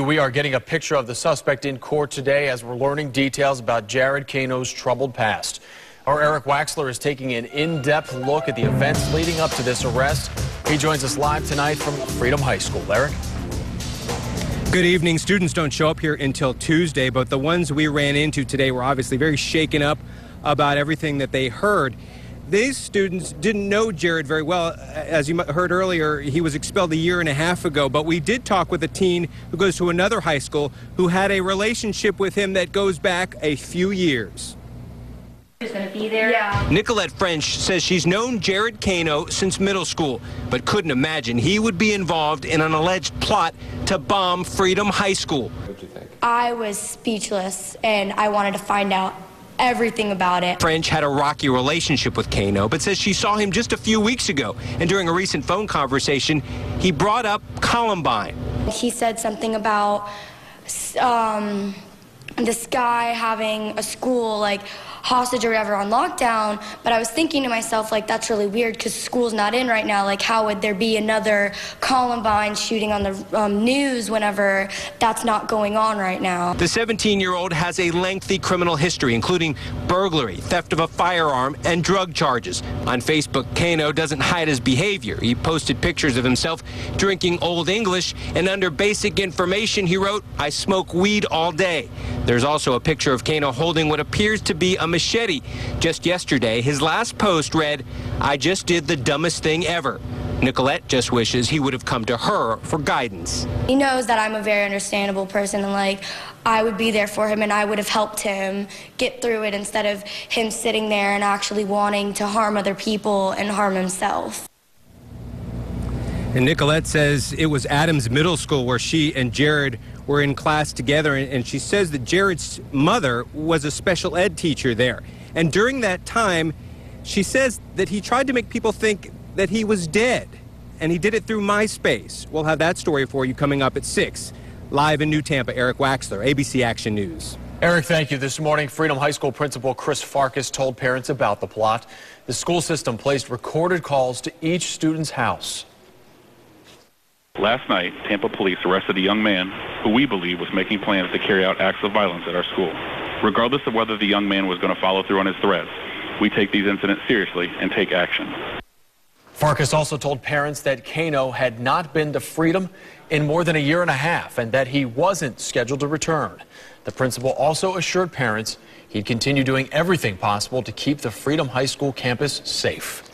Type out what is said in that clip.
We are getting a picture of the suspect in court today as we're learning details about Jared Cano's troubled past. Our Eric Waxler is taking an in-depth look at the events leading up to this arrest. He joins us live tonight from Freedom High School. Eric? Good evening. Students don't show up here until Tuesday, but the ones we ran into today were obviously very shaken up about everything that they heard. These students didn't know Jared very well. As you heard earlier, he was expelled a year and a half ago, but we did talk with a teen who goes to another high school who had a relationship with him that goes back a few years. Who's going to be there? Yeah. Nicolette French says she's known Jared Cano since middle school, but couldn't imagine he would be involved in an alleged plot to bomb Freedom High School. What do you think? I was speechless, and I wanted to find out everything about it. French had a rocky relationship with Cano, but says she saw him just a few weeks ago, and during a recent phone conversation, he brought up Columbine. He said something about this guy having a school, like, hostage or whatever on lockdown, but I was thinking to myself, like, that's really weird because school's not in right now. Like, how would there be another Columbine shooting on the news whenever that's not going on right now? The 17-year-old has a lengthy criminal history, including burglary, theft of a firearm, and drug charges. On Facebook, Cano doesn't hide his behavior. He posted pictures of himself drinking Old English, and under basic information, he wrote, "I smoke weed all day." There's also a picture of Cano holding what appears to be a machete. Just yesterday, his last post read, "I just did the dumbest thing ever." Nicolette just wishes he would have come to her for guidance. He knows that I'm a very understandable person, and, like, I would be there for him, and I would have helped him get through it instead of him sitting there and actually wanting to harm other people and harm himself. And Nicolette says it was Adams Middle School where she and Jared were in class together, and she says that Jared's mother was a special ed teacher there. And during that time, she says that he tried to make people think that he was dead, and he did it through MySpace. We'll have that story for you coming up at 6. Live in New Tampa, Eric Waxler, ABC Action News. Eric, thank you. This morning, Freedom High School Principal Chris Farkas told parents about the plot. The school system placed recorded calls to each student's house. Last night, Tampa police arrested a young man who we believe was making plans to carry out acts of violence at our school. Regardless of whether the young man was going to follow through on his threats, we take these incidents seriously and take action. Farkas also told parents that Cano had not been to Freedom in more than a year and a half and that he wasn't scheduled to return. The principal also assured parents he'd continue doing everything possible to keep the Freedom High School campus safe.